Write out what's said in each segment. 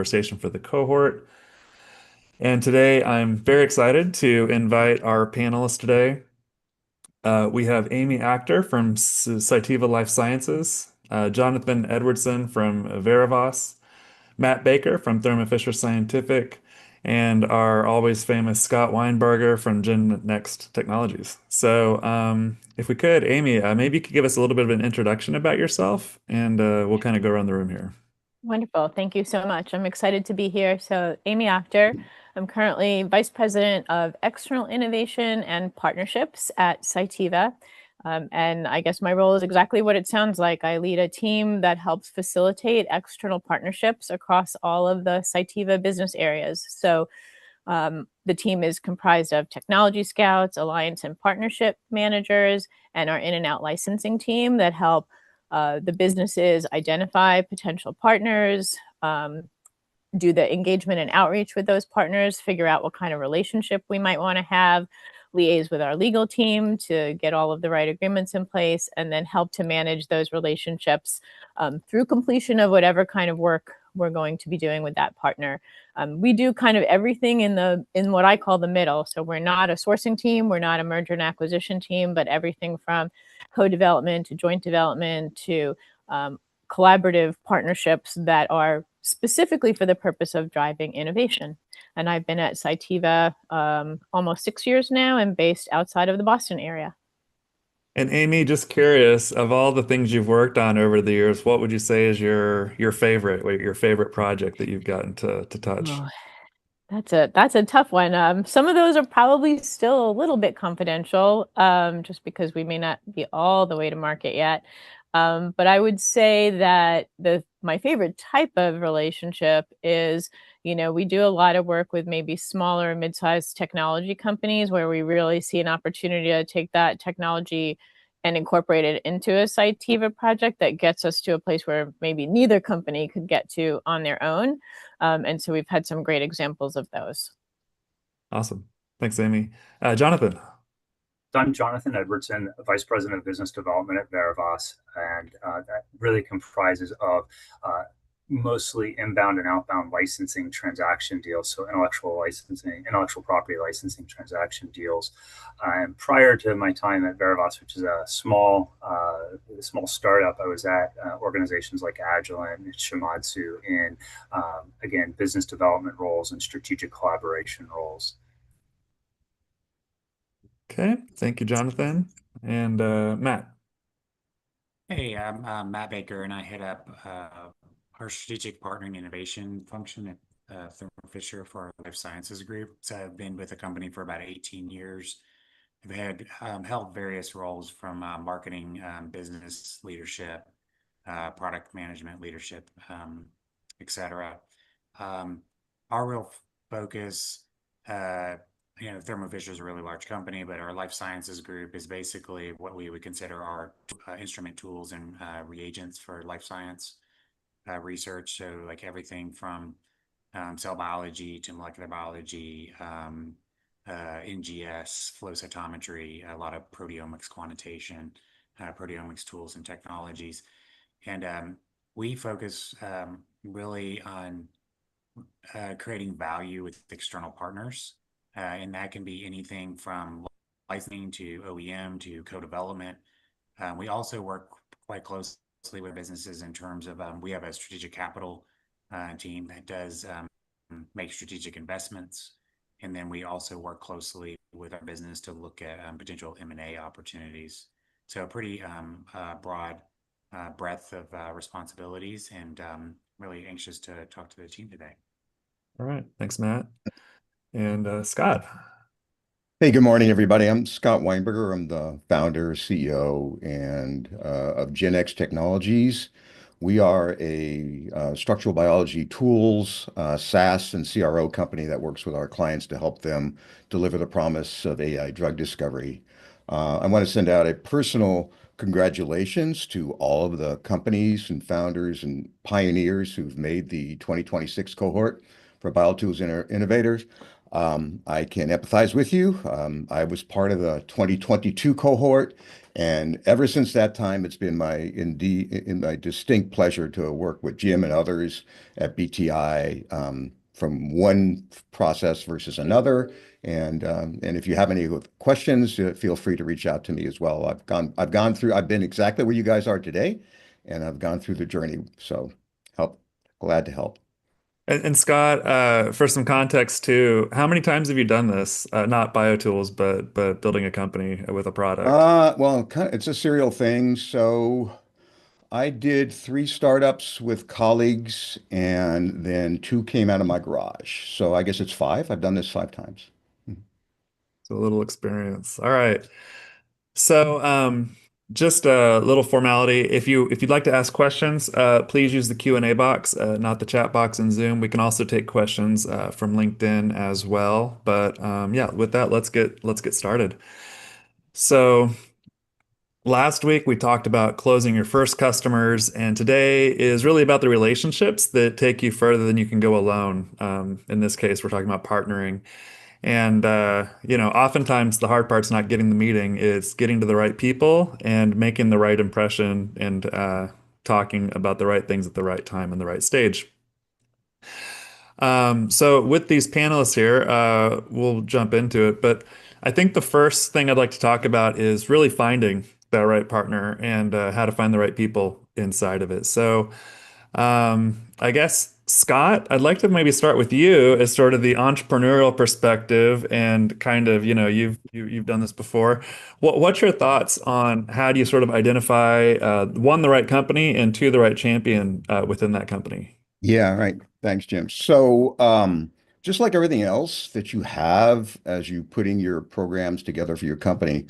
conversation for the cohort. And today I'm very excited to invite our panelists today. We have Amy Actor from Cytiva Life Sciences, Jonathan Edwardson from Verivas, Matt Baker from Thermo Fisher Scientific, and our always famous Scott Weinberger from Gen Next Technologies. So, if we could, Amy, maybe you could give us a little bit of an introduction about yourself, and we'll kind of go around the room here. Wonderful. Thank you so much. I'm excited to be here. So, Amy Akhter, I'm currently Vice President of External Innovation and Partnerships at Cytiva. And I guess my role is exactly what it sounds like. I lead a team that helps facilitate external partnerships across all of the Cytiva business areas. So, the team is comprised of technology scouts, alliance and partnership managers, and our in and out licensing team that help the businesses identify potential partners, do the engagement and outreach with those partners, figure out what kind of relationship we might want to have, liaise with our legal team to get all of the right agreements in place, and then help to manage those relationships through completion of whatever kind of work we're going to be doing with that partner. We do kind of everything in what I call the middle. So we're not a sourcing team, we're not a merger and acquisition team, but everything from co-development to joint development to collaborative partnerships that are specifically for the purpose of driving innovation. And I've been at Cytiva almost 6 years now and based outside of the Boston area. And Amy, just curious, of all the things you've worked on over the years, what would you say is your favorite, your favorite project that you've gotten to touch? Oh, that's a tough one. Some of those are probably still a little bit confidential, just because we may not be all the way to market yet. But I would say that my favorite type of relationship is, we do a lot of work with maybe smaller, mid-sized technology companies where we really see an opportunity to take that technology and incorporate it into a Cytiva project that gets us to a place where maybe neither company could get to on their own. And so we've had some great examples of those. Awesome. Thanks, Amy. Jonathan. So I'm Jonathan Edwardson, Vice President of Business Development at Verivas, and that really comprises of mostly inbound and outbound licensing transaction deals, so intellectual property licensing transaction deals. And prior to my time at Verivas, which is a small startup, I was at organizations like Agilent and Shimadzu in, again, business development roles and strategic collaboration roles. Okay. Thank you, Jonathan. And Matt. Hey, I'm Matt Baker, and I head up our strategic partnering innovation function at Thermo Fisher for our life sciences group. So I've been with the company for about 18 years. I've had held various roles from marketing, business leadership, product management leadership, etc. Our real focus, Thermo Fisher is a really large company, but our life sciences group is basically what we would consider our instrument tools and reagents for life science research. So like everything from cell biology to molecular biology, NGS, flow cytometry, a lot of proteomics quantitation, proteomics tools and technologies. And we focus really on creating value with external partners. And that can be anything from licensing to OEM to co-development. We also work quite closely with businesses in terms of we have a strategic capital team that does make strategic investments. And then we also work closely with our business to look at potential M&A opportunities. So a pretty broad breadth of responsibilities, and really anxious to talk to the team today. All right. Thanks, Matt. And Scott. Hey, good morning, everybody. I'm Scott Weinberger. I'm the founder, CEO, and of Gen Next Technologies. We are a structural biology tools, SaaS, and CRO company that works with our clients to help them deliver the promise of AI drug discovery. I want to send out a personal congratulations to all of the companies and founders and pioneers who've made the 2026 cohort for BioTools Innovators. I can empathize with you. I was part of the 2022 cohort, and ever since that time, it's been in my distinct pleasure to work with Jim and others at BTI, from one process versus another. And if you have any questions, feel free to reach out to me as well. I've been exactly where you guys are today, and I've gone through the journey. So glad to help. And Scott, for some context too, how many times have you done this? Not BioTools, but building a company with a product. Well, it's a serial thing. So I did 3 startups with colleagues, and then 2 came out of my garage. So I guess it's 5. I've done this 5 times. So a little experience. All right. So, just a little formality. If you'd like to ask questions, please use the Q&A box, not the chat box in Zoom. We can also take questions from LinkedIn as well. But yeah, with that, let's get started. So, last week we talked about closing your first customers, and today is really about the relationships that take you further than you can go alone. In this case, we're talking about partnering. And oftentimes the hard part's not getting the meeting, it's getting to the right people and making the right impression and talking about the right things at the right time and the right stage. So with these panelists here, we'll jump into it. But I think the first thing I'd like to talk about is really finding that right partner and how to find the right people inside of it. So I guess, Scott, I'd like to maybe start with you as sort of the entrepreneurial perspective and kind of, you've done this before. What's your thoughts on how do you sort of identify one, the right company, and two, the right champion within that company? Yeah, right. Thanks, Jim. So, just like everything else that you have as you putting your programs together for your company,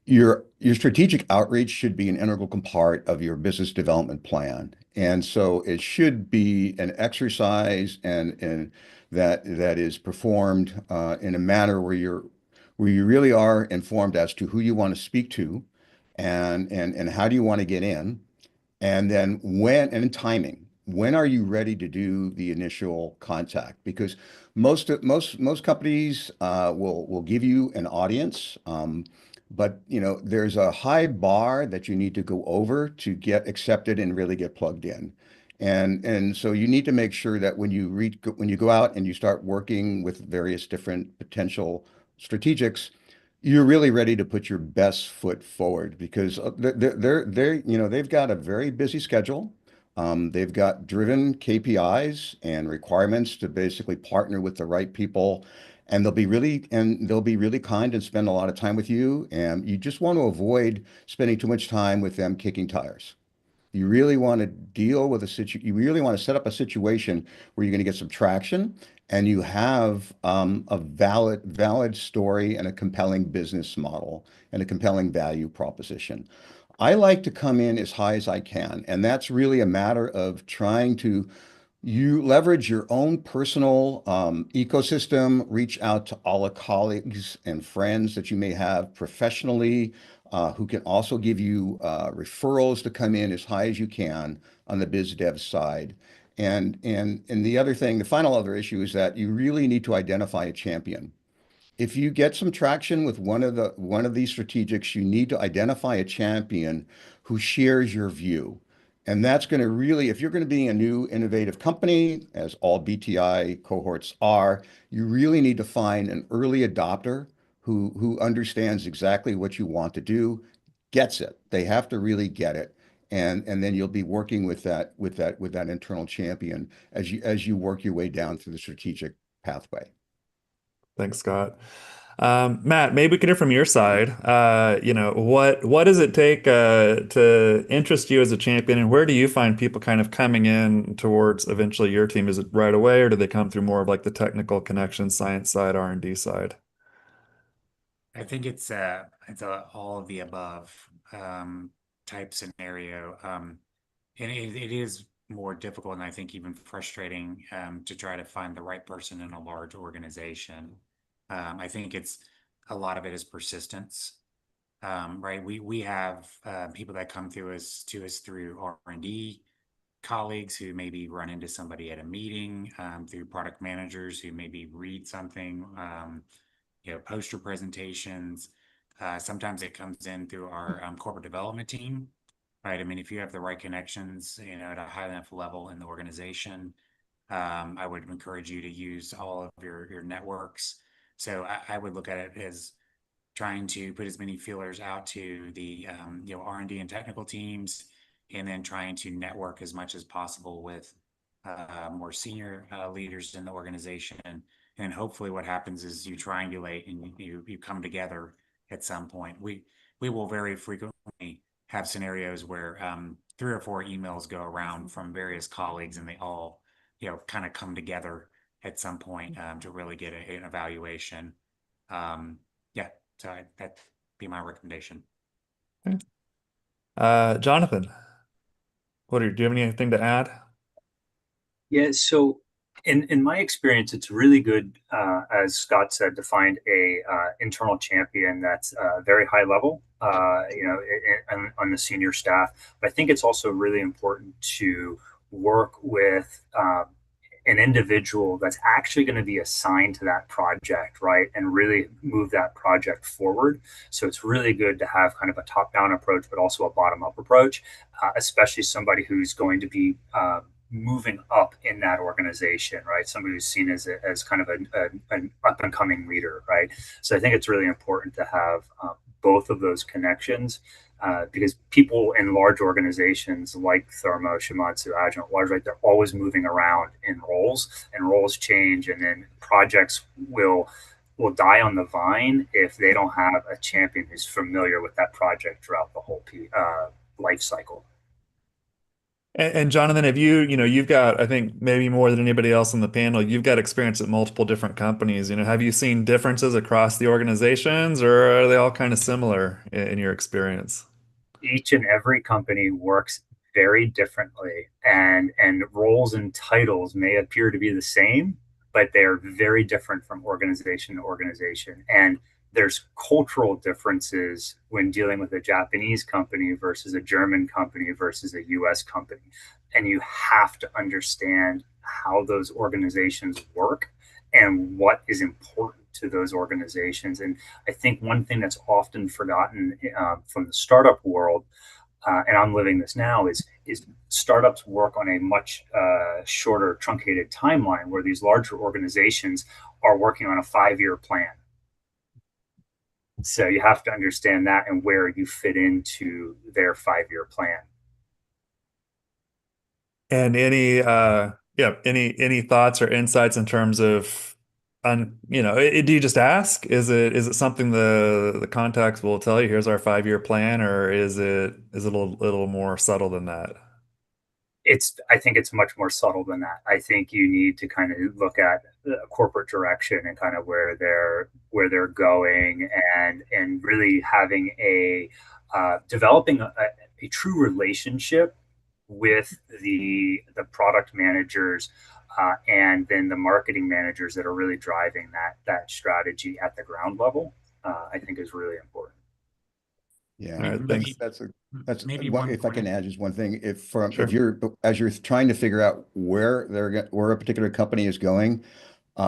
your strategic outreach should be an integral part of your business development plan. And so it should be an exercise and that is performed in a manner where you really are informed as to who you want to speak to and how do you want to get in. And then and timing. When are you ready to do the initial contact? Because most companies will give you an audience, but there's a high bar that you need to go over to get accepted and really get plugged in. And so you need to make sure that when you go out and you start working with various different potential strategics, you're really ready to put your best foot forward because they've got a very busy schedule. They've got driven KPIs and requirements to basically partner with the right people, and they'll be really kind and spend a lot of time with you. And you just want to avoid spending too much time with them kicking tires. You really want to you really want to set up a situation where you're going to get some traction and you have a valid story and a compelling business model and a compelling value proposition. I like to come in as high as I can, and that's really a matter of trying to you leverage your own personal ecosystem, reach out to all the colleagues and friends that you may have professionally, who can also give you referrals to come in as high as you can on the biz dev side. And the other thing, the final other issue is that you really need to identify a champion. If you get some traction with one of these strategics, you need to identify a champion who shares your view. And that's going to really, if you're going to be a new innovative company, as all BTI cohorts are, you really need to find an early adopter who understands exactly what you want to do, gets it. They have to really get it. And then you'll be working with that internal champion as you work your way down through the strategic pathway. Thanks, Scott. Matt, maybe we could hear from your side. What does it take to interest you as a champion, and where do you find people kind of coming in towards eventually your team? Is it right away, or do they come through more of like the technical connection, science side, R&D side? I think it's a all of the above type scenario. And it is more difficult and I think even frustrating to try to find the right person in a large organization. I think it's a lot of it is persistence, right? We have people that come to us through R&D. colleagues who maybe run into somebody at a meeting, through product managers who maybe read something, poster presentations. Sometimes it comes in through our corporate development team, right? I mean, if you have the right connections, at a high enough level in the organization, I would encourage you to use all of your networks. So I would look at it as trying to put as many feelers out to the R&D and technical teams, and then trying to network as much as possible with more senior leaders in the organization. And hopefully what happens is you triangulate and you come together at some point. We will very frequently have scenarios where 3 or 4 emails go around from various colleagues, and they all kind of come together at some point to really get an evaluation. Yeah, so that'd be my recommendation. Jonathan, do you have anything to add? Yeah, so in my experience, it's really good, as Scott said, to find a internal champion that's very high level, on the senior staff. But I think it's also really important to work with an individual that's actually going to be assigned to that project, right, and really move that project forward. So it's really good to have kind of a top-down approach, but also a bottom-up approach, especially somebody who's going to be moving up in that organization, right? Somebody who's seen as kind of an up and coming leader, right? So I think it's really important to have both of those connections, because people in large organizations like Thermo, Shimadzu, Agilent, large, right, they're always moving around in roles, and roles change, and then projects will die on the vine if they don't have a champion who's familiar with that project throughout the whole life cycle. And Jonathan, have you've got, I think maybe more than anybody else on the panel, you've got experience at multiple different companies. Have you seen differences across the organizations, or are they all kind of similar in your experience? Each and every company works very differently, and roles and titles may appear to be the same, but they are very different from organization to organization. And there's cultural differences when dealing with a Japanese company versus a German company versus a US company. And you have to understand how those organizations work and what is important to those organizations. And I think one thing that's often forgotten from the startup world, and I'm living this now, is startups work on a much shorter, truncated timeline, where these larger organizations are working on a 5-year plan. So you have to understand that and where you fit into their 5-year plan. And any thoughts or insights in terms of do you just ask? Is it something the contacts will tell you, here's our 5-year plan, or is it a little more subtle than that? I think it's much more subtle than that. I think you need to kind of look at the corporate direction and kind of where they're going, and really having developing a true relationship with the product managers, and then the marketing managers that are really driving that strategy at the ground level. I think is really important. Yeah, All right, thanks. that's Maybe one, one if I can point. add just one thing. If Sure. as you're trying to figure out where a particular company is going,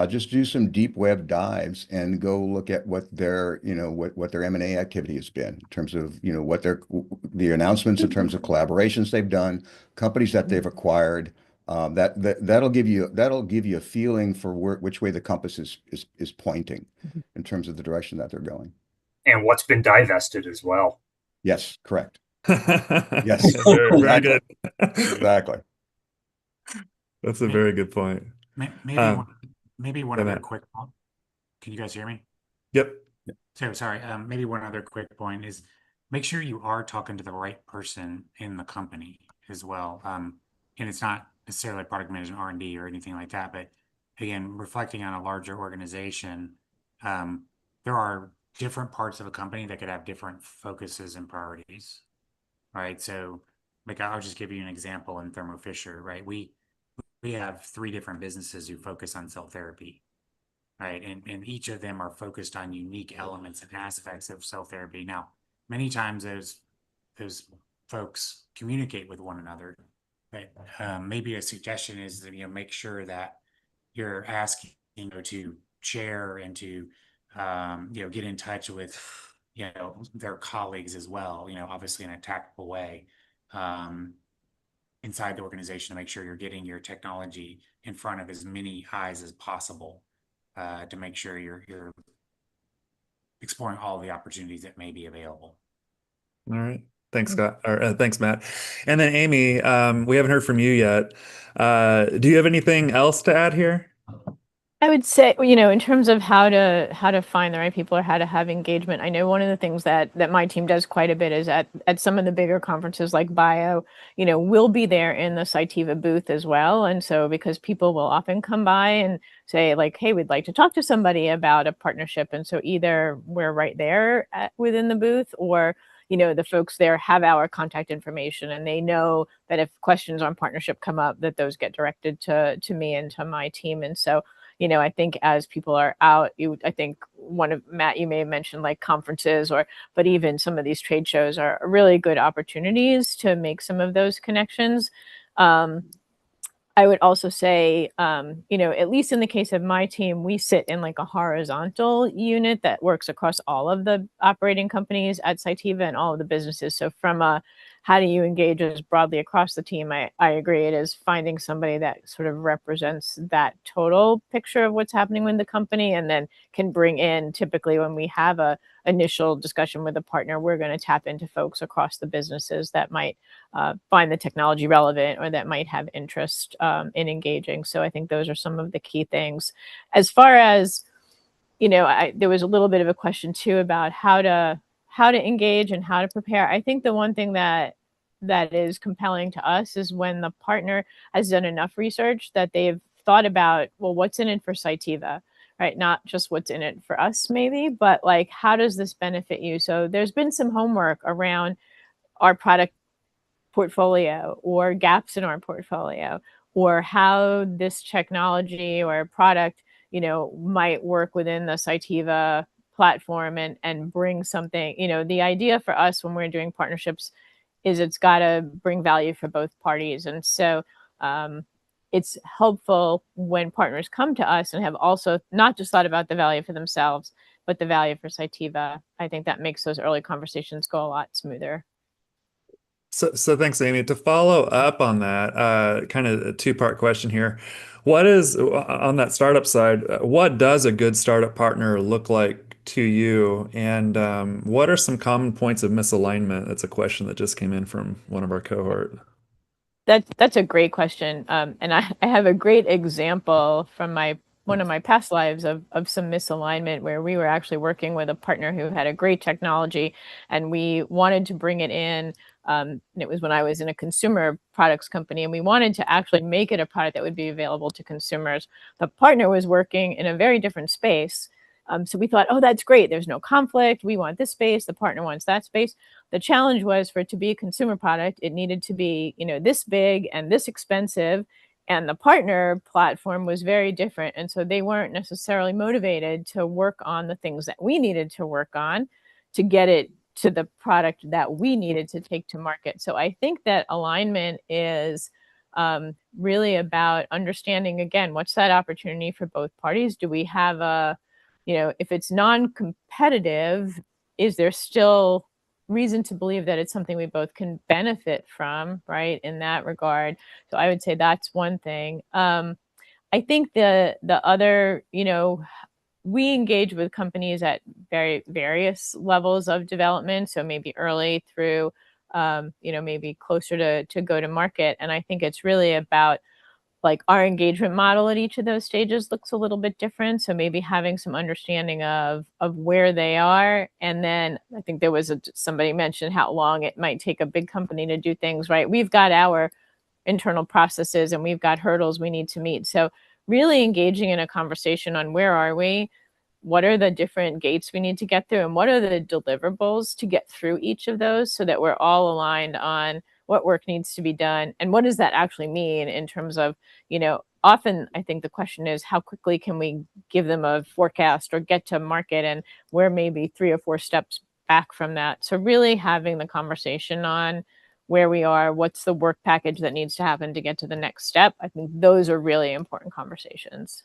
just do some deep web dives and go look at what their M&A activity has been in terms of, what the announcements in terms of collaborations they've done, companies that they've acquired. That'll give you a feeling for which way the compass is pointing in terms of the direction that they're going. And what's been divested as well. Yes, correct. Yes, Yeah, very, very exactly. good. Exactly. That's a very good point. Maybe Um, one yeah, other Matt. quick point. Can you guys hear me? Yep. So sorry. Maybe one other quick point is make sure you are talking to the right person in the company as well. And it's not necessarily product management, R&D, or anything like that, but again, reflecting on a larger organization, there are different parts of a company that could have different focuses and priorities, right? So, like, I'll just give you an example in Thermo Fisher, right? We have 3 different businesses who focus on cell therapy, right? And each of them are focused on unique elements and aspects of cell therapy. Now, many times those folks communicate with one another, But maybe a suggestion is that, make sure that you're asking, to share and to, get in touch with, their colleagues as well, obviously in a tactful way, um, inside the organization to make sure you're getting your technology in front of as many eyes as possible, to make sure you're exploring all the opportunities that may be available. All right. Thanks, Scott. Or thanks, Matt. And then Amy, we haven't heard from you yet. Do you have anything else to add here? I would say, in terms of how to find the right people or how to have engagement, I know one of the things that my team does quite a bit is at some of the bigger conferences like Bio, we'll be there in the Cytiva booth as well. And so because people will often come by and say like, hey, we'd like to talk to somebody about a partnership. And so either we're right there within the booth, or the folks there have our contact information and they know that if questions on partnership come up, that those get directed to me and to my team. And so I think as people are out, I think Matt, you may have mentioned like conferences but even some of these trade shows are really good opportunities to make some of those connections. I would also say, at least in the case of my team, we sit in like a horizontal unit that works across all of the operating companies at Cytiva and all of the businesses. So from how do you engage as broadly across the team, I agree. It is finding somebody that sort of represents that total picture of what's happening with the company and then can bring in, typically when we have a initial discussion with a partner, we're going to tap into folks across the businesses that might find the technology relevant or that might have interest in engaging. So I think those are some of the key things. As far as, there was a little bit of a question too about how to engage and how to prepare. I think the one thing that is compelling to us is when the partner has done enough research that they've thought about, well, what's in it for Cytiva, right? Not just what's in it for us maybe, but like, how does this benefit you? So there's been some homework around our product portfolio or gaps in our portfolio, or how this technology or product, might work within the Cytiva platform and bring something. The idea for us when we're doing partnerships is it's got to bring value for both parties. And so it's helpful when partners come to us and have also not just thought about the value for themselves, but the value for Cytiva. I think that makes those early conversations go a lot smoother. So thanks, Amy. To follow up on that, kind of a two-part question here. What is, on that startup side, what does a good startup partner look like to you? And what are some common points of misalignment? That's a question that just came in from one of our cohort. That's a great question. And I have a great example from one of my past lives of some misalignment where we were actually working with a partner who had a great technology and we wanted to bring it in. And it was when I was in a consumer products company and we wanted to actually make it a product that would be available to consumers. The partner was working in a very different space. So we thought, oh, that's great. There's no conflict. We want this space. The partner wants that space. The challenge was for it to be a consumer product, it needed to be, this big and this expensive. And the partner platform was very different. And so they weren't necessarily motivated to work on the things that we needed to work on to get it to the product that we needed to take to market. So I think that alignment is really about understanding, again, what's that opportunity for both parties? Do we have if it's non-competitive, is there still reason to believe that it's something we both can benefit from, right, in that regard? So I would say that's one thing. I think the other, we engage with companies at very various levels of development. So maybe early through, maybe closer to go to market. And I think it's really about like our engagement model at each of those stages looks a little bit different. So maybe having some understanding of where they are. And then I think there was somebody mentioned how long it might take a big company to do things, right? We've got our internal processes and we've got hurdles we need to meet. So really engaging in a conversation on where are we, what are the different gates we need to get through, and what are the deliverables to get through each of those so that we're all aligned on what work needs to be done and what does that actually mean in terms of, often I think the question is how quickly can we give them a forecast or get to market, and we're maybe 3 or 4 steps back from that. So really having the conversation on where we are, what's the work package that needs to happen to get to the next step. I think those are really important conversations.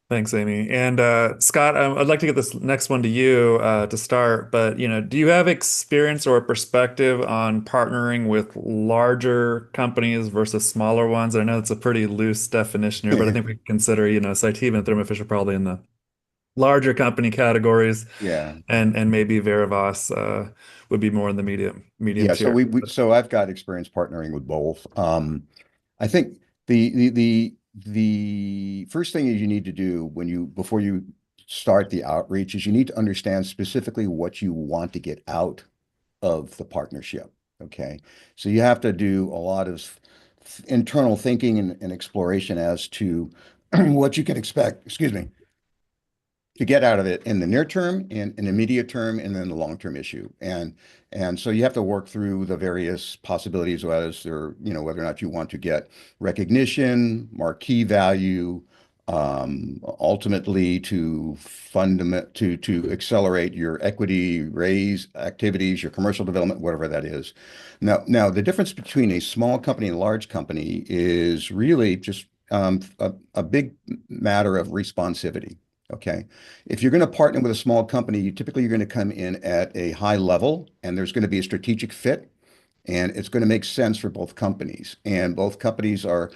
Thanks, Amy. And Scott, I'd like to get this next one to you to start. But do you have experience or perspective on partnering with larger companies versus smaller ones? I know it's a pretty loose definition here, but I think we can consider, Cytiva and Thermo Fisher probably in the larger company categories, Yeah. and maybe Verivas would be more in the medium Yeah, so tier. so I've got experience partnering with both. I think the first thing is you need to do before you start the outreach is you need to understand specifically what you want to get out of the partnership. Okay, so you have to do a lot of internal thinking and exploration as to what you can expect. Excuse me, to get out of it in the near term, in the immediate term, and then the long-term issue. And so you have to work through the various possibilities as or whether or not you want to get recognition, marquee value, ultimately to accelerate your equity raise activities, your commercial development, whatever that is. Now the difference between a small company and a large company is really just a big matter of responsivity. Okay. If you're going to partner with a small company, you're going to come in at a high level and there's going to be a strategic fit and it's going to make sense for both companies. And both companies are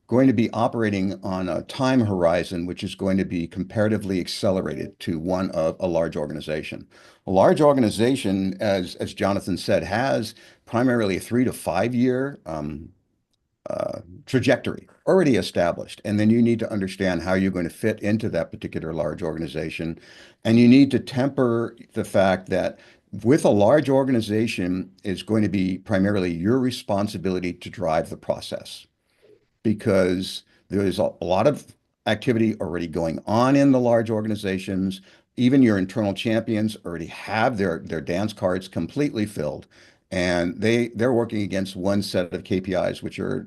going to be operating on a time horizon, which is going to be comparatively accelerated to one of a large organization. A large organization, as Jonathan said, has primarily a 3 to 5 year trajectory already established. And then you need to understand how you're going to fit into that particular large organization. And you need to temper the fact that with a large organization, it's going to be primarily your responsibility to drive the process because there is a lot of activity already going on in the large organizations. Even your internal champions already have their dance cards completely filled. And they're working against one set of KPIs, which are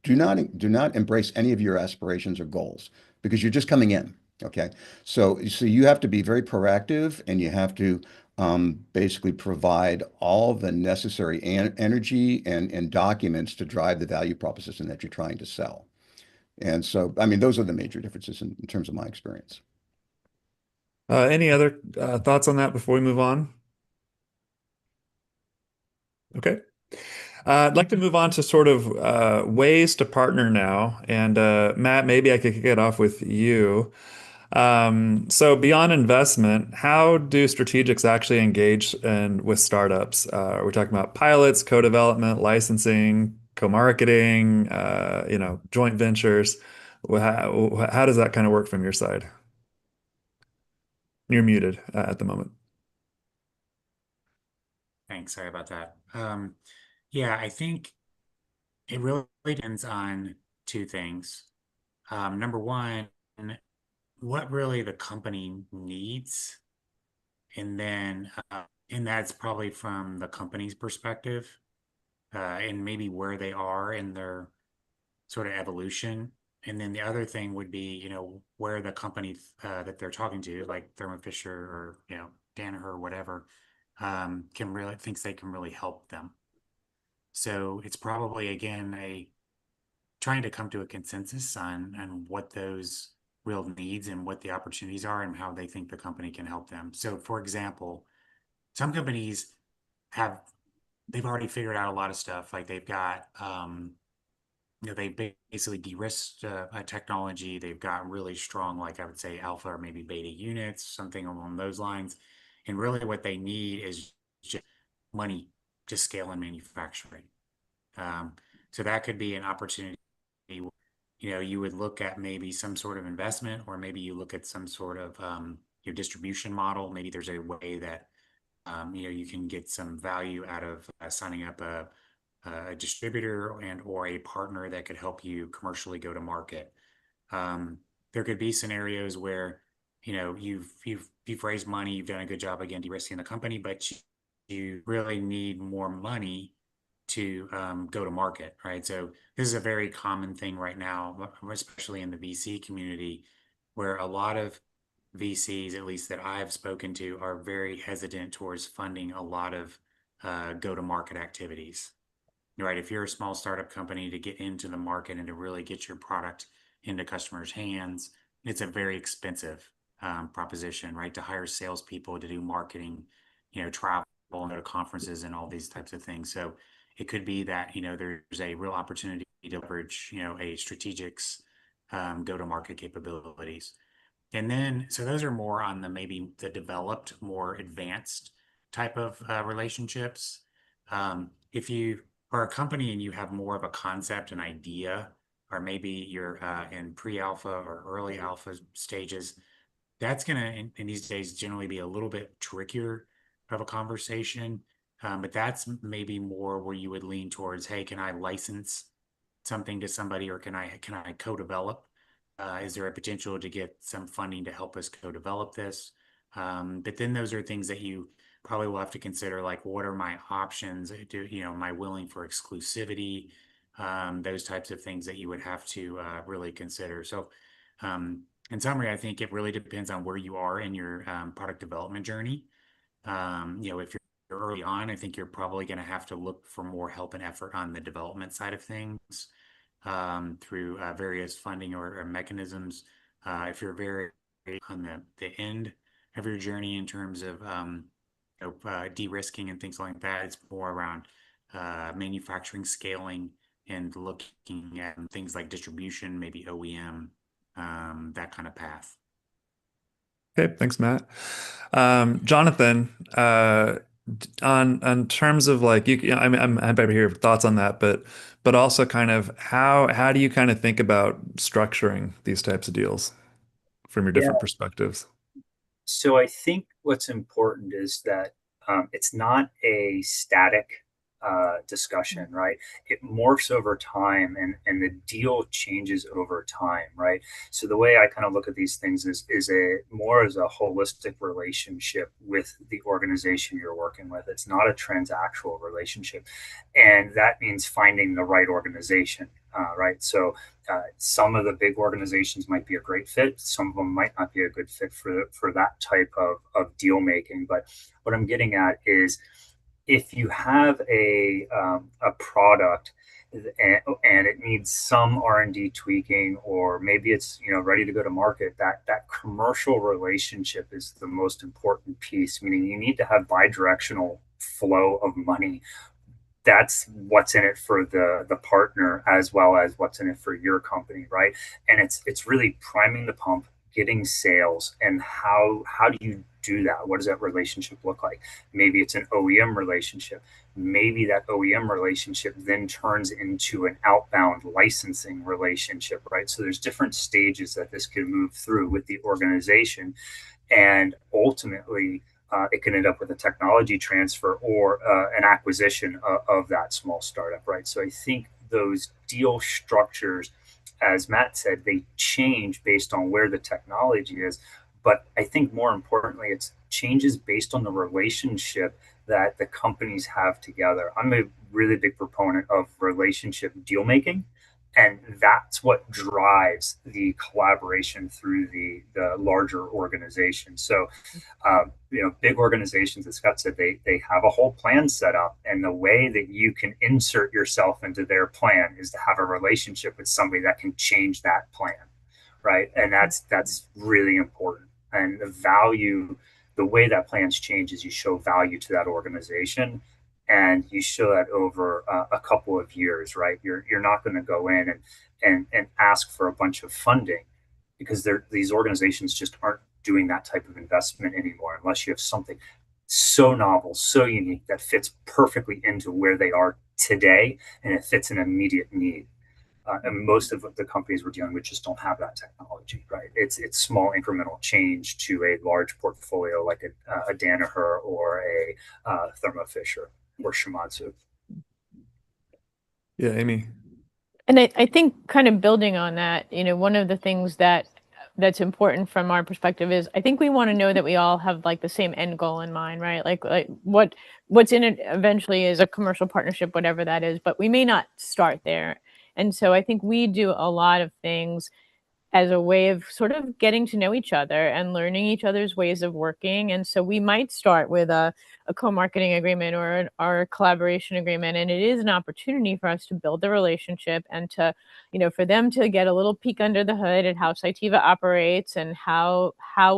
do not embrace any of your aspirations or goals because you're just coming in. Okay. So you have to be very proactive and you have to basically provide all the necessary energy and documents to drive the value proposition that you're trying to sell. And so, I mean, those are the major differences in terms of my experience. Any other thoughts on that before we move on? Okay. I'd like to move on to sort of ways to partner now. And Matt, maybe I could kick it off with you. So beyond investment, how do strategics actually engage with startups? We're talking about pilots, co-development, licensing, co-marketing, joint ventures. How does that kind of work from your side? You're muted at the moment. Thanks. Sorry about that. Yeah, I think it really depends on two things. Number one, what really the company needs, and that's probably from the company's perspective, and maybe where they are in their sort of evolution. And then the other thing would be, where the company that they're talking to, like Thermo Fisher or, Danaher or whatever, thinks they can really help them. So it's probably, again, trying to come to a consensus on what those real needs and what the opportunities are and how they think the company can help them. So, for example, some companies they've already figured out a lot of stuff. Like they've got, they basically de-risked a technology. They've got really strong, like I would say, alpha or maybe beta units, something along those lines. And really what they need is just money to scale in manufacturing. So that could be an opportunity. You would look at maybe some sort of investment, or maybe you look at some sort of your distribution model. Maybe there's a way that you can get some value out of signing up a distributor and or a partner that could help you commercially go to market. There could be scenarios where you've raised money, you've done a good job again de-risking the company, but you really need more money to go to market, right? So this is a very common thing right now, especially in the VC community, where a lot of VCs, at least that I've spoken to, are very hesitant towards funding a lot of go-to-market activities. right? If you're a small startup company, to get into the market and to really get your product into customers' hands, it's a very expensive proposition, right? To hire salespeople to do marketing, travel and go to conferences and all these types of things. So it could be that, there's a real opportunity to leverage, a strategic's go-to-market capabilities. And then, so those are more on the maybe the developed, more advanced type of relationships. If you are a company and you have more of a concept, an idea, or maybe you're in pre-alpha or early alpha stages, that's going to, in these days, generally be a little bit trickier of a conversation. But that's maybe more where you would lean towards, hey, can I license something to somebody, or can I co-develop? Is there a potential to get some funding to help us co-develop this? But then those are things that you probably will have to consider, like what are my options? Am I willing for exclusivity? Those types of things that you would have to really consider. So, in summary, I think it really depends on where you are in your product development journey. If you're early on, I think you're probably going to have to look for more help and effort on the development side of things through various funding or mechanisms. If you're very on the end of your journey in terms of de-risking and things like that, it's more around manufacturing, scaling, and looking at things like distribution, maybe OEM, that kind of path. Okay, thanks, Matt. Jonathan, on terms of like I'm happy to hear your thoughts on that, but also kind of how do you kind of think about structuring these types of deals from your Yeah. different perspectives? So I think what's important is that it's not a static discussion, right? It morphs over time, and the deal changes over time, right? So the way I kind of look at these things is a more as a holistic relationship with the organization you're working with. It's not a transactional relationship, and that means finding the right organization, right? So some of the big organizations might be a great fit. Some of them might not be a good fit for that type of deal making. But what I'm getting at is if you have a product and it needs some R&D tweaking, or maybe it's ready to go to market, that commercial relationship is the most important piece. Meaning you need to have bidirectional flow of money. That's what's in it for the partner as well as what's in it for your company, right? And it's really priming the pump, getting sales, and how do you do that? What does that relationship look like? Maybe it's an OEM relationship. Maybe that OEM relationship then turns into an outbound licensing relationship, right? So there's different stages that this can move through with the organization, and ultimately it can end up with a technology transfer or an acquisition of that small startup, right? So I think those deal structures, as Matt said, they change based on where the technology is. But I think more importantly, it's changes based on the relationship that the companies have together. I'm a really big proponent of relationship deal making, and that's what drives the collaboration through the larger organization. So big organizations, as Scott said, they have a whole plan set up, and the way that you can insert yourself into their plan is to have a relationship with somebody that can change that plan, right? And that's really important. And the way that plans change is you show value to that organization, and you show that over a couple of years, right? You're not going to go in and ask for a bunch of funding, because these organizations just aren't doing that type of investment anymore unless you have something so novel, so unique that fits perfectly into where they are today, and it fits an immediate need. And most of the companies we're dealing with just don't have that technology, right? It's small incremental change to a large portfolio like a Danaher or a Thermo Fisher or Shimadzu. Yeah, Amy. And I think kind of building on that, one of the things that's important from our perspective is I think we want to know that we all have like the same end goal in mind, right? Like what's in it eventually is a commercial partnership, whatever that is, but we may not start there. And so I think we do a lot of things as a way of sort of getting to know each other and learning each other's ways of working. And so we might start with a co-marketing agreement or a collaboration agreement. And it is an opportunity for us to build the relationship and to, for them to get a little peek under the hood at how Cytiva operates and how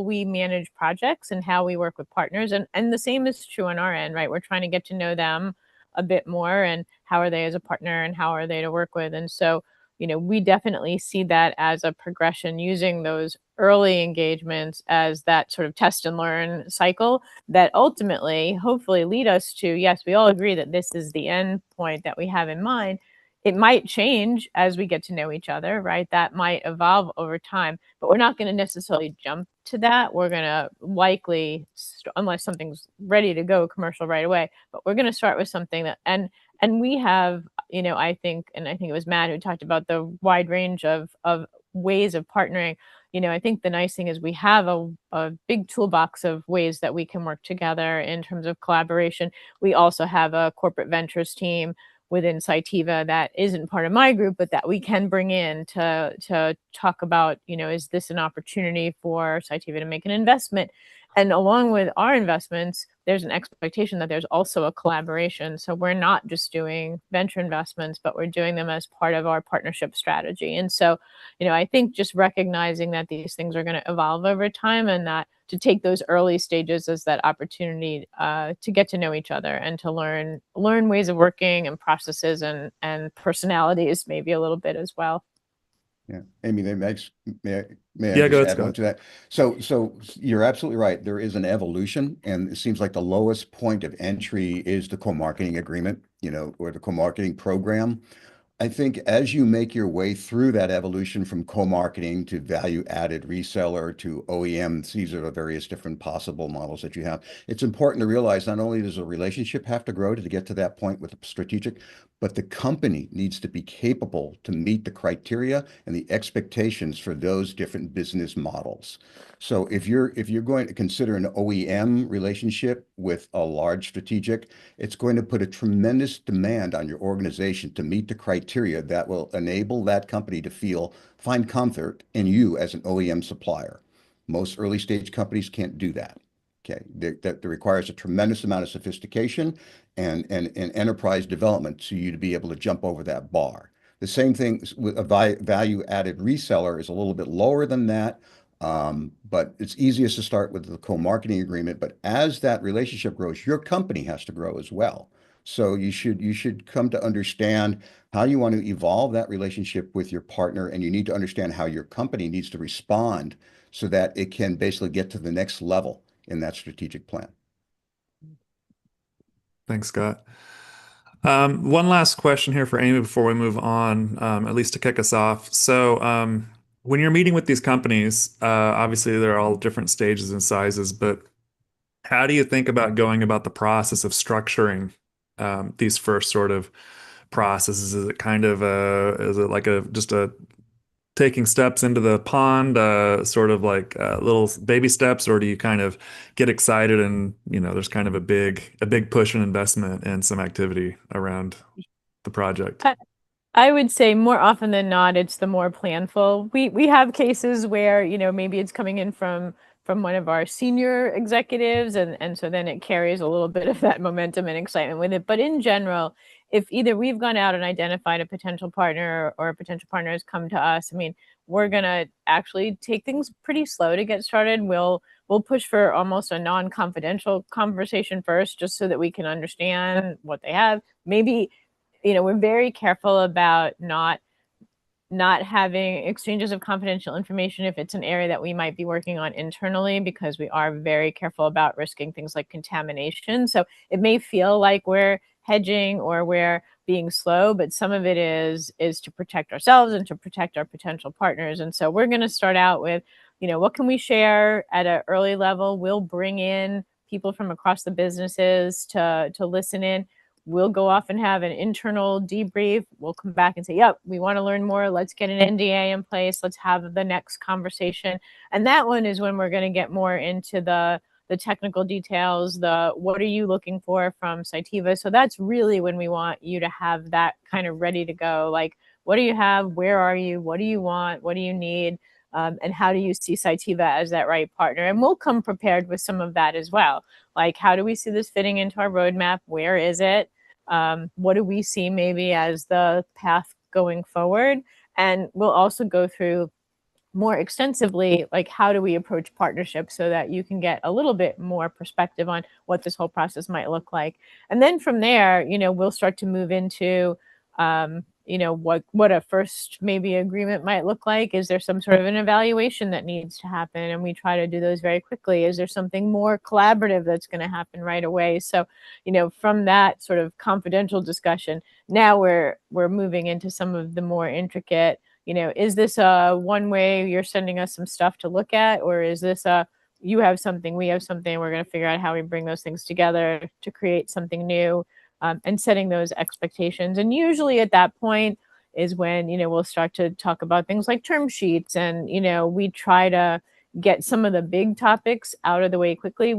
we manage projects and how we work with partners. And the same is true on our end, right? We're trying to get to know them a bit more, and how are they as a partner and how are they to work with. And so we definitely see that as a progression, using those early engagements as that sort of test and learn cycle that ultimately, hopefully, lead us to, yes, we all agree that this is the end point that we have in mind. It might change as we get to know each other, right? That might evolve over time, but we're not going to necessarily jump to that. We're going to likely, unless something's ready to go commercial right away, but we're going to start with something that, and we have, I think it was Matt who talked about the wide range of ways of partnering. I think the nice thing is we have a big toolbox of ways that we can work together in terms of collaboration. We also have a corporate ventures team within Cytiva that isn't part of my group, but that we can bring in to talk about, is this an opportunity for Cytiva to make an investment? And along with our investments, there's an expectation that there's also a collaboration. So we're not just doing venture investments, but we're doing them as part of our partnership strategy. And so, I think just recognizing that these things are going to evolve over time, and that to take those early stages as that opportunity to get to know each other and to learn ways of working and processes and personalities maybe a little bit as well. Yeah, Amy, may I Yeah, go just ahead, add on Scott. to that? So you're absolutely right. There is an evolution, and it seems like the lowest point of entry is the co-marketing agreement, or the co-marketing program. I think as you make your way through that evolution from co-marketing to value-added reseller to OEM, these are the various different possible models that you have. It's important to realize not only does a relationship have to grow to get to that point with a strategic, but the company needs to be capable to meet the criteria and the expectations for those different business models. So if you're going to consider an OEM relationship with a large strategic, it's going to put a tremendous demand on your organization to meet the criteria that will enable that company to find comfort in you as an OEM supplier. Most early stage companies can't do that. Okay, that requires a tremendous amount of sophistication and enterprise development to you to be able to jump over that bar. The same thing with a value-added reseller is a little bit lower than that, but it's easiest to start with the co-marketing agreement. But as that relationship grows, your company has to grow as well. So you should come to understand how you want to evolve that relationship with your partner, and you need to understand how your company needs to respond so that it can basically get to the next level in that strategic plan. Thanks, Scott. One last question here for Amy before we move on, at least to kick us off. So, when you're meeting with these companies, obviously they're all different stages and sizes, but how do you think about going about the process of structuring these first sort of processes? Is it kind of is it like just a taking steps into the pond, sort of like little baby steps, or do you kind of get excited and there's kind of a big push and investment and some activity around the project? I would say more often than not, it's the more planful. We have cases where, maybe it's coming in from one of our senior executives, and so then it carries a little bit of that momentum and excitement with it. But in general, if either we've gone out and identified a potential partner or a potential partner has come to us, I mean, we're gonna actually take things pretty slow to get started. We'll push for almost a non-confidential conversation first, just so that we can understand what they have. Maybe, we're very careful about not having exchanges of confidential information if it's an area that we might be working on internally, because we are very careful about risking things like contamination. So it may feel like we're hedging or we're being slow, but some of it is to protect ourselves and to protect our potential partners. And so we're going to start out with, what can we share at an early level? We'll bring in people from across the businesses to listen in. We'll go off and have an internal debrief. We'll come back and say, yep, we want to learn more. Let's get an NDA in place. Let's have the next conversation. And that one is when we're going to get more into the technical details, what are you looking for from Cytiva? So that's really when we want you to have that kind of ready to go. Like, what do you have? Where are you? What do you want? What do you need? And how do you see Cytiva as that right partner? And we'll come prepared with some of that as well. Like, how do we see this fitting into our roadmap? Where is it? What do we see maybe as the path going forward? And we'll also go through more extensively, like, how do we approach partnerships so that you can get a little bit more perspective on what this whole process might look like. And then from there, we'll start to move into, what a first maybe agreement might look like. Is there some sort of an evaluation that needs to happen? And we try to do those very quickly. Is there something more collaborative that's going to happen right away? So, from that sort of confidential discussion, now we're moving into some of the more intricate, is this a one way you're sending us some stuff to look at, or is this you have something, we have something, we're going to figure out how we bring those things together to create something new, and setting those expectations. And usually at that point is when, we'll start to talk about things like term sheets, and, we try to get some of the big topics out of the way quickly.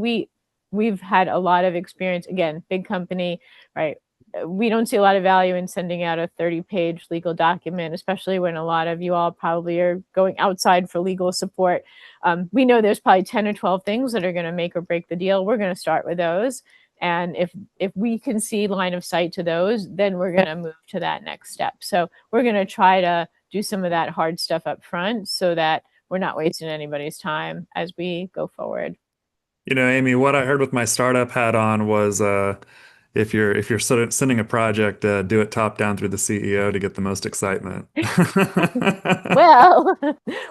We've had a lot of experience, again, big company, right? We don't see a lot of value in sending out a 30-page legal document, especially when a lot of you all probably are going outside for legal support. We know there's probably 10 or 12 things that are going to make or break the deal. We're going to start with those. And if we can see line of sight to those, then we're going to move to that next step. So we're going to try to do some of that hard stuff up front so that we're not wasting anybody's time as we go forward. Amy, what I heard with my startup hat on was if you're sending a project, do it top down through the CEO to get the most excitement. Well,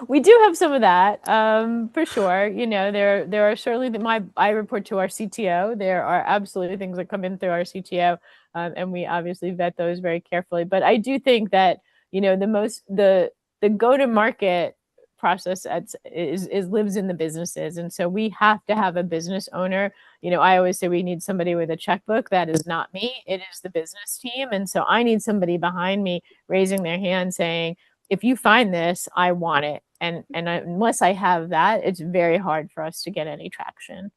we do have some of that, for sure. There are certainly I report to our CTO. There are absolutely things that come in through our CTO, and we obviously vet those very carefully. But I do think that the go-to-market process lives in the businesses, and so we have to have a business owner. I always say we need somebody with a checkbook. That is not me. It is the business team, and so I need somebody behind me raising their hand saying, if you find this, I want it. And unless I have that, it's very hard for us to get any traction.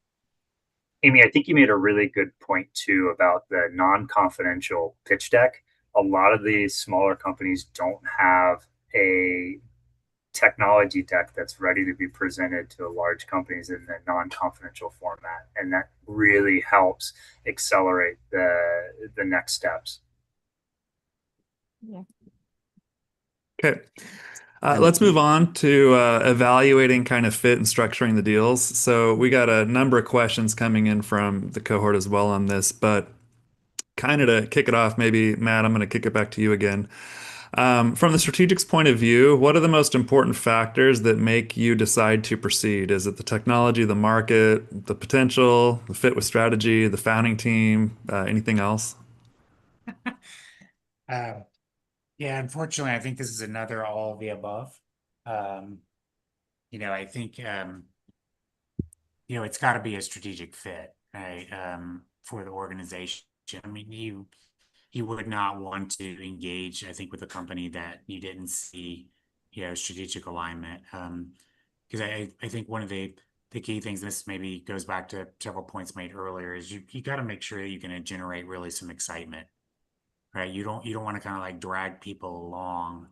Amy, I think you made a really good point too about the non-confidential pitch deck. A lot of these smaller companies don't have a technology deck that's ready to be presented to large companies in the non-confidential format, and that really helps accelerate the next steps. Yeah. Okay. Let's move on to evaluating kind of fit and structuring the deals. So we got a number of questions coming in from the cohort as well on this, but kind of to kick it off, maybe Matt, I'm going to kick it back to you again. From the strategic's point of view, what are the most important factors that make you decide to proceed? Is it the technology, the market, the potential, the fit with strategy, the founding team, anything else? Yeah, unfortunately, I think this is another all of the above. I think it's got to be a strategic fit, right? For the organization. I mean, you would not want to engage, I think, with a company that you didn't see, strategic alignment. Because I think one of the key things, and this maybe goes back to several points made earlier, is you got to make sure that you're going to generate really some excitement, right? You don't want to kind of like drag people along,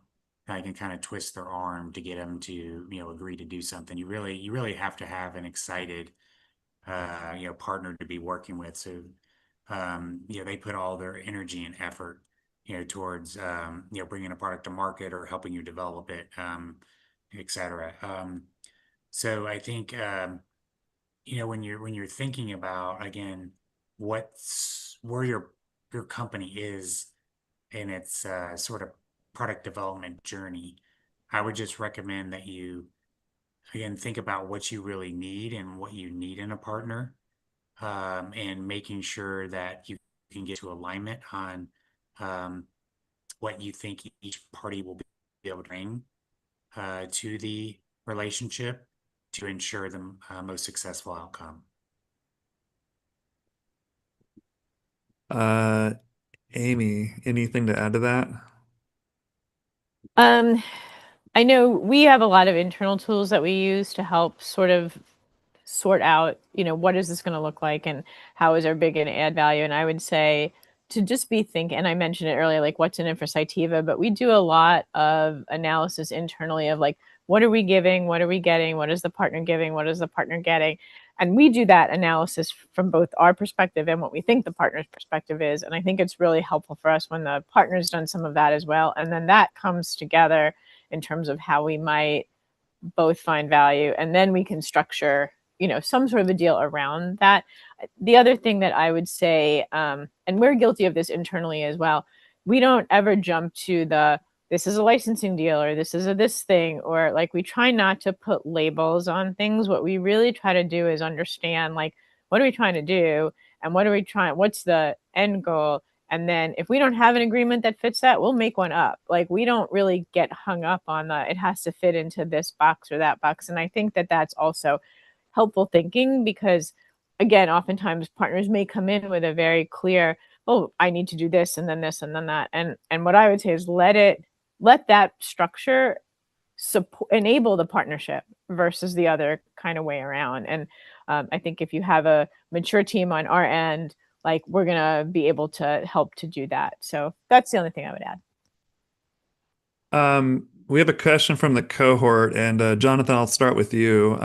like, and kind of twist their arm to get them to agree to do something. You really have to have an excited partner to be working with. So they put all their energy and effort towards bringing a product to market or helping you develop it, etc. So I think when you're thinking about, again, where your company is in its sort of product development journey, I would just recommend that you, again, think about what you really need and what you need in a partner, and making sure that you can get to alignment on what you think each party will be able to bring to the relationship to ensure the most successful outcome. Amy, anything to add to that? I know we have a lot of internal tools that we use to help sort out, what is this going to look like and how is our big going to add value? And I would say to just be thinking, and I mentioned it earlier, like what's in it for Cytiva, but we do a lot of analysis internally of like, what are we giving? What are we getting? What is the partner giving? What is the partner getting? And we do that analysis from both our perspective and what we think the partner's perspective is. And I think it's really helpful for us when the partner's done some of that as well. And then that comes together in terms of how we might both find value, and then we can structure, some sort of a deal around that. The other thing that I would say, and we're guilty of this internally as well, we don't ever jump to this is a licensing deal, or this is this thing, or like, we try not to put labels on things. What we really try to do is understand, like, what are we trying to do, and what's the end goal? And then if we don't have an agreement that fits that, we'll make one up. Like, we don't really get hung up on it has to fit into this box or that box. And I think that that's also helpful thinking, because again, oftentimes partners may come in with a very clear, oh, I need to do this and then that. And what I would say is let that structure enable the partnership versus the other kind of way around. And I think if you have a mature team on our end, like, we're going to be able to help to do that. So that's the only thing I would add. We have a question from the cohort, and Jonathan, I'll start with you.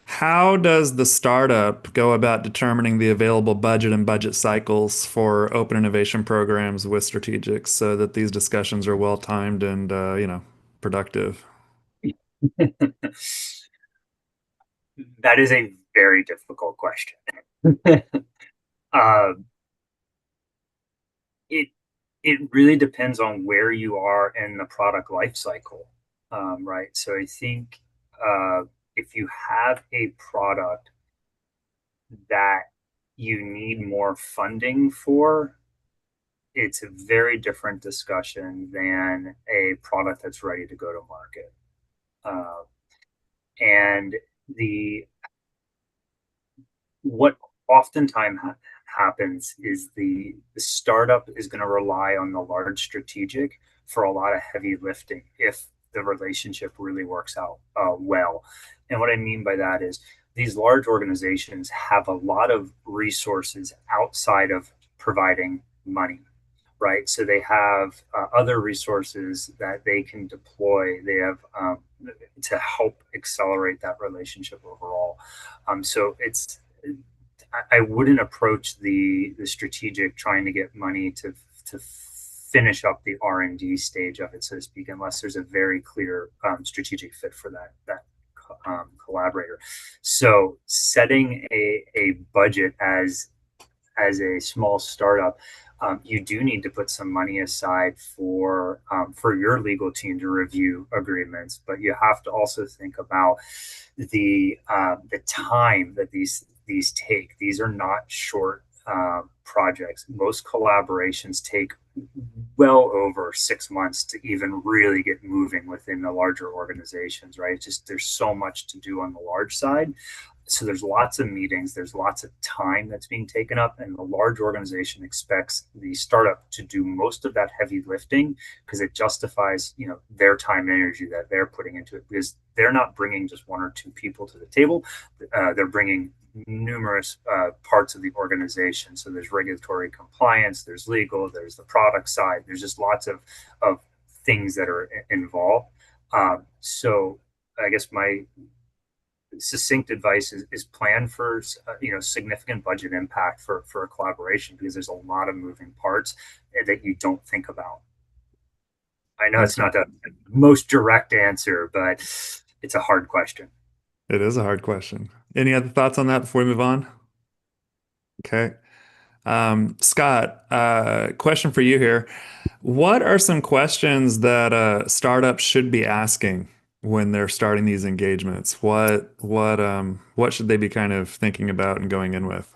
How does the startup go about determining the available budget and budget cycles for open innovation programs with strategics so that these discussions are well timed and productive? That is a very difficult question. It it really depends on where you are in the product life cycle, right? So I think if you have a product that you need more funding for, it's a very different discussion than a product that's ready to go to market. And the what oftentimes happens is the startup is going to rely on the large strategic for a lot of heavy lifting if the relationship really works out well. And what I mean by that is these large organizations have a lot of resources outside of providing money, right? So they have other resources that they can deploy. They have to help accelerate that relationship overall. So I wouldn't approach the strategic trying to get money to finish up the R&D stage of it, so to speak, unless there's a very clear strategic fit for that collaborator. So setting a budget as a small startup, you do need to put some money aside for your legal team to review agreements, but you have to also think about the time that these take. These are not short projects. Most collaborations take well over 6 months to even really get moving within the larger organizations, right? Just there's so much to do on the large side. So there's lots of meetings, there's lots of time that's being taken up, and the large organization expects the startup to do most of that heavy lifting because it justifies, their time and energy that they're putting into it, because they're not bringing just one or two people to the table. They're bringing numerous parts of the organization. So there's regulatory compliance, there's legal, there's the product side, there's just lots of things that are involved. So I guess my succinct advice is plan for significant budget impact for a collaboration, because there's a lot of moving parts that you don't think about. I know it's not the most direct answer, but it's a hard question. It is a hard question. Any other thoughts on that before we move on? Okay. Scott, question for you here. What are some questions that startups should be asking when they're starting these engagements? What should they be kind of thinking about and going in with?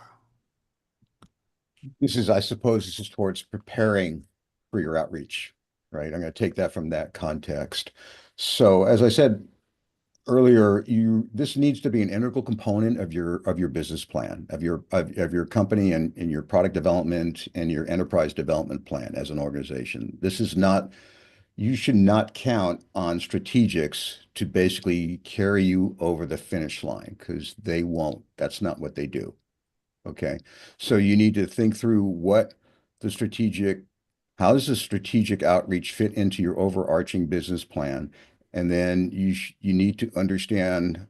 I suppose this is towards preparing for your outreach, right? I'm going to take that from that context. So as I said earlier, this needs to be an integral component of your business plan, of your company and your product development and your enterprise development plan as an organization. You should not count on strategics to basically carry you over the finish line, because they won't. That's not what they do. Okay. So you need to think through how does the strategic outreach fit into your overarching business plan? And then you need to understand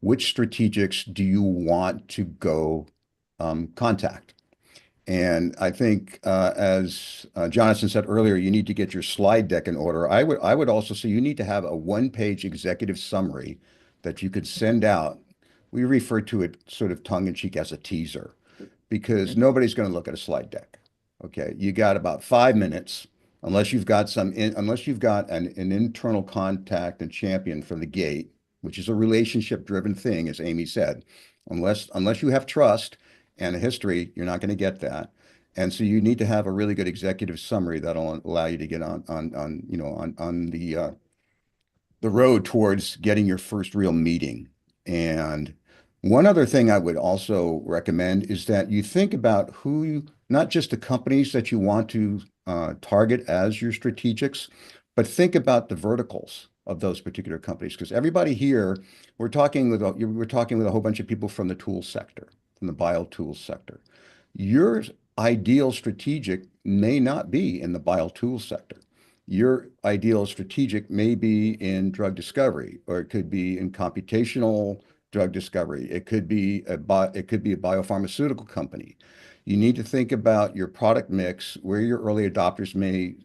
which strategics do you want to go contact. And I think, as Jonathan said earlier, you need to get your slide deck in order. I would also say you need to have a one-page executive summary that you could send out. We refer to it sort of tongue-in-cheek as a teaser, because nobody's going to look at a slide deck. Okay, you got about 5 minutes, unless you've got an internal contact and champion from the gate, which is a relationship-driven thing, as Amy said. Unless you have trust and a history, you're not going to get that. And so you need to have a really good executive summary that'll allow you to get on the road towards getting your first real meeting. And one other thing I would also recommend is that you think about not just the companies that you want to target as your strategics, but think about the verticals of those particular companies. Because everybody here, we're talking with a whole bunch of people from the tool sector, from the bio tools sector. Your ideal strategic may not be in the bio tools sector. Your ideal strategic may be in drug discovery, or it could be in computational drug discovery. It could be a biopharmaceutical company. You need to think about your product mix, where your early adopters may